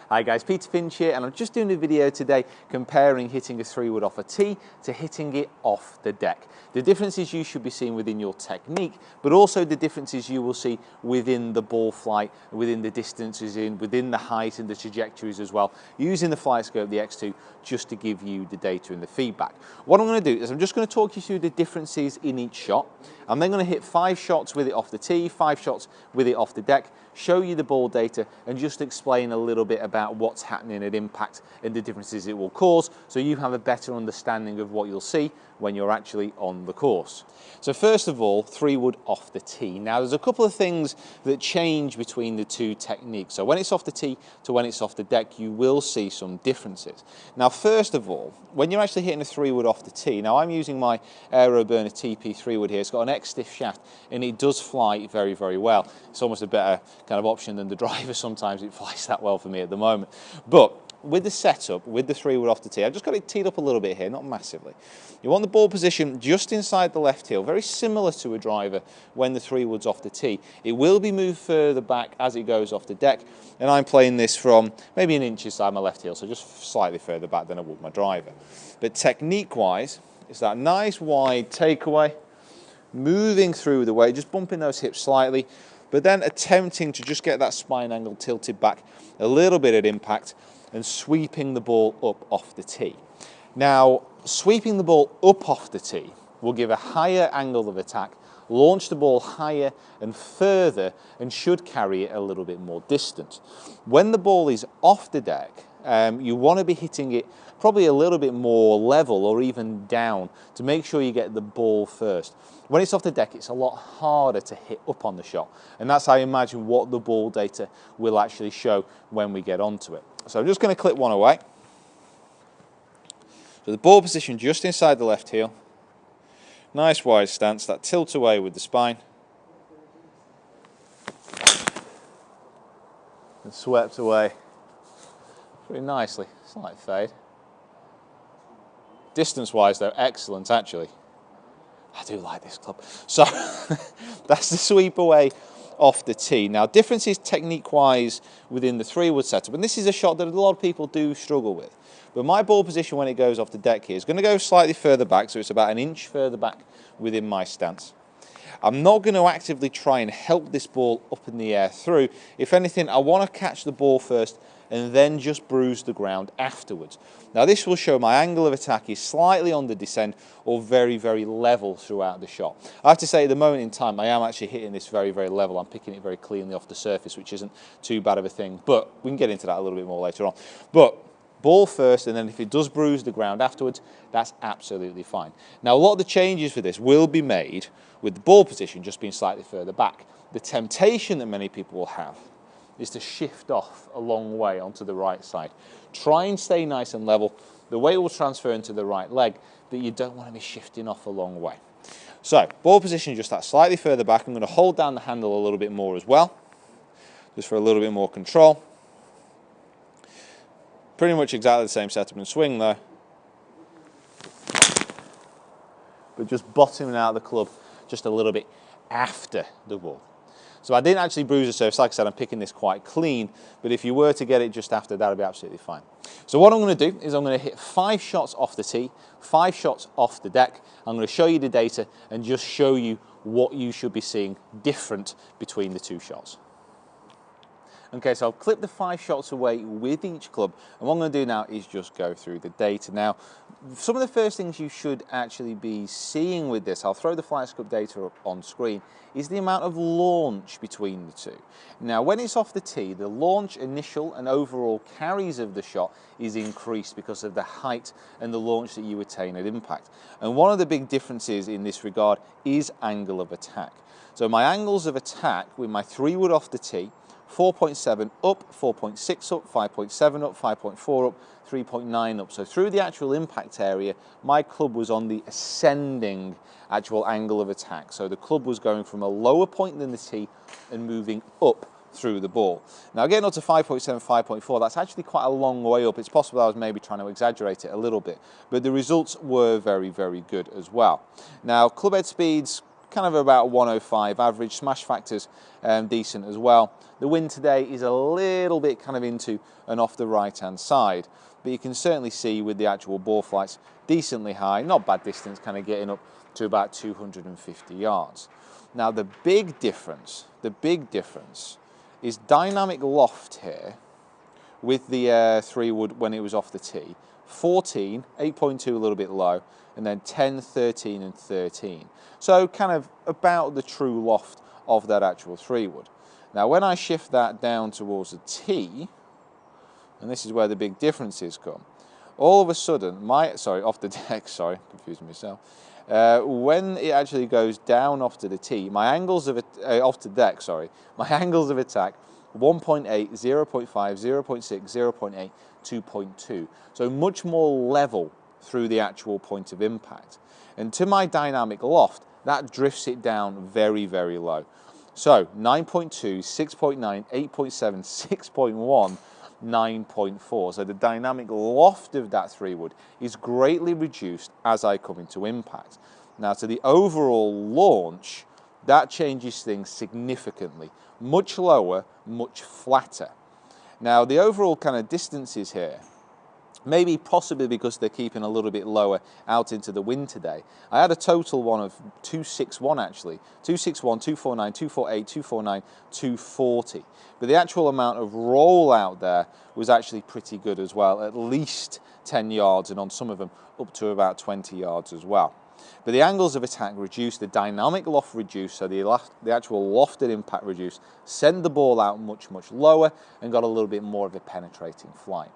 Hi guys, Peter Finch here, and I'm just doing a video today comparing hitting a 3-wood off a tee to hitting it off the deck. The differences you should be seeing within your technique, but also the differences you will see within the ball flight, within the distances within the height and the trajectories as well, using the FlightScope, the X2, just to give you the data and the feedback. What I'm going to do is I'm just going to talk you through the differences in each shot. I'm then going to hit 5 shots with it off the tee, 5 shots with it off the deck, show you the ball data, and just explain a little bit about what's happening at impact and the differences it will cause, so you have a better understanding of what you'll see when you're actually on the course. So first of all, 3-wood off the tee. Now there's a couple of things that change between the two techniques. So when it's off the tee to when it's off the deck, you will see some differences. Now first of all, when you're actually hitting a 3-wood off the tee, now I'm using my AeroBurner TP 3-wood here. It's got an X-Stiff shaft and it does fly very, very well. It's almost a better kind of option than the driver. Sometimes it flies that well for me at the moment. But with the setup, with the 3-wood off the tee, I've just got it teed up a little bit here, not massively. You want the ball position just inside the left heel, very similar to a driver when the 3-wood's off the tee. It will be moved further back as it goes off the deck, and I'm playing this from maybe an inch inside my left heel, so just slightly further back than I would my driver. But technique-wise, it's that nice wide takeaway, moving through the way, just bumping those hips slightly, but then attempting to just get that spine angle tilted back a little bit at impact, and sweeping the ball up off the tee. Now, sweeping the ball up off the tee will give a higher angle of attack, launch the ball higher and further, and should carry it a little bit more distance. When the ball is off the deck, you want to be hitting it probably a little bit more level or even down to make sure you get the ball first. When it's off the deck, it's a lot harder to hit up on the shot, and that's, I imagine, what the ball data will actually show when we get onto it. So I'm just going to clip one away. So the ball position just inside the left heel. Nice wide stance, that tilt away with the spine. And swept away pretty nicely. Slight fade. Distance-wise though, excellent actually. I do like this club. So that's the sweep away off the tee. Now, differences technique-wise within the 3-wood setup, and this is a shot that a lot of people do struggle with. But my ball position when it goes off the deck here is going to go slightly further back, so it's about an inch further back within my stance. I'm not going to actively try and help this ball up in the air through. If anything, I want to catch the ball first and then just bruise the ground afterwards. Now this will show my angle of attack is slightly on the descent or very, very level throughout the shot. I have to say at the moment in time I am actually hitting this very, very level. I'm picking it very cleanly off the surface, which isn't too bad of a thing, but we can get into that a little bit more later on. But ball first, and then if it does bruise the ground afterwards, that's absolutely fine. Now a lot of the changes for this will be made with the ball position just being slightly further back. The temptation that many people will have is to shift off a long way onto the right side. Try and stay nice and level. The weight will transfer into the right leg, but you don't want to be shifting off a long way. So, ball position just that slightly further back. I'm going to hold down the handle a little bit more as well, just for a little bit more control. Pretty much exactly the same setup and swing though, but just bottoming out the club just a little bit after the ball. So I didn't actually bruise the surface. Like I said, I'm picking this quite clean, but if you were to get it just after, that would be absolutely fine. So what I'm going to do is I'm going to hit 5 shots off the tee, 5 shots off the deck. I'm going to show you the data and just show you what you should be seeing different between the 2 shots. Okay, so I'll clip the 5 shots away with each club, and what I'm going to do now is just go through the data. Now, some of the first things you should actually be seeing with this, I'll throw the FlightScope data up on screen, is the amount of launch between the 2. Now, when it's off the tee, the launch, initial and overall carries of the shot is increased because of the height and the launch that you attain at impact. And one of the big differences in this regard is angle of attack. So my angles of attack with my 3-wood off the tee, 4.7 up, 4.6 up, 5.7 up, 5.4 up, 3.9 up. So through the actual impact area, my club was on the ascending actual angle of attack. So the club was going from a lower point than the tee and moving up through the ball. Now getting up to 5.7, 5.4, that's actually quite a long way up. It's possible I was maybe trying to exaggerate it a little bit, but the results were very, very good as well. Now club head speeds kind of about 105 average. Smash factors decent as well. The wind today is a little bit kind of into and off the right hand side, but you can certainly see with the actual ball flights decently high, not bad distance, kind of getting up to about 250 yards. Now the big difference is dynamic loft here with the 3 wood when it was off the tee. 14, 8.2 a little bit low, and then 10, 13 and 13. So kind of about the true loft of that actual 3 wood. Now when I shift that down towards the tee, and this is where the big differences come, all of a sudden, off the deck, sorry, confusing myself. When it actually goes down off to the tee, my angles of off the deck, sorry, my angles of attack 1.8, 0.5, 0.6, 0.8, 2.2. So much more level through the actual point of impact. And to my dynamic loft, that drifts it down very, very low. So 9.2, 6.9, 8.7, 6.1, 9.4. So the dynamic loft of that 3 wood is greatly reduced as I come into impact. Now to the overall launch, that changes things significantly. Much lower, much flatter. Now the overall kind of distances here, maybe possibly because they're keeping a little bit lower out into the wind today. I had a total one of 261 actually. 261, 249, 248, 249, 240. But the actual amount of roll out there was actually pretty good as well, at least 10 yards, and on some of them up to about 20 yards as well. But the angles of attack reduced, the dynamic loft reduced, so the actual lofted impact reduced, sent the ball out much, much lower and got a little bit more of a penetrating flight.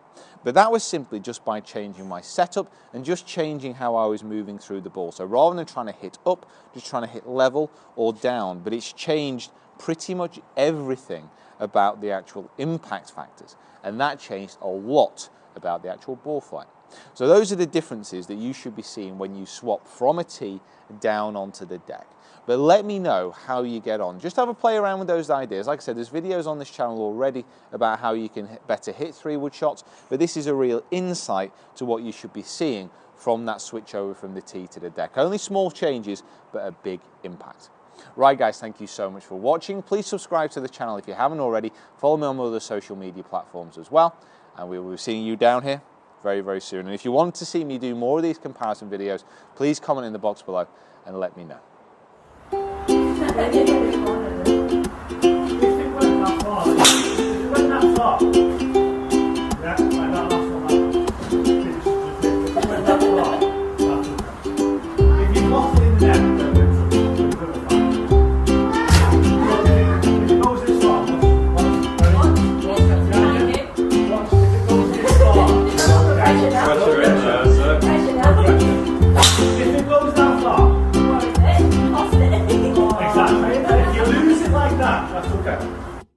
But that was simply just by changing my setup and just changing how I was moving through the ball. So rather than trying to hit up, just trying to hit level or down, but it's changed pretty much everything about the actual impact factors. And that changed a lot about the actual ball flight. So those are the differences that you should be seeing when you swap from a tee down onto the deck. But let me know how you get on. Just have a play around with those ideas. Like I said, there's videos on this channel already about how you can better hit 3 wood shots, but this is a real insight to what you should be seeing from that switch over from the tee to the deck. Only small changes, but a big impact. Right guys, thank you so much for watching. Please subscribe to the channel if you haven't already. Follow me on my other social media platforms as well. And we will be seeing you down here very, very soon. And if you want to see me do more of these comparison videos, please comment in the box below and let me know. If it goes that far,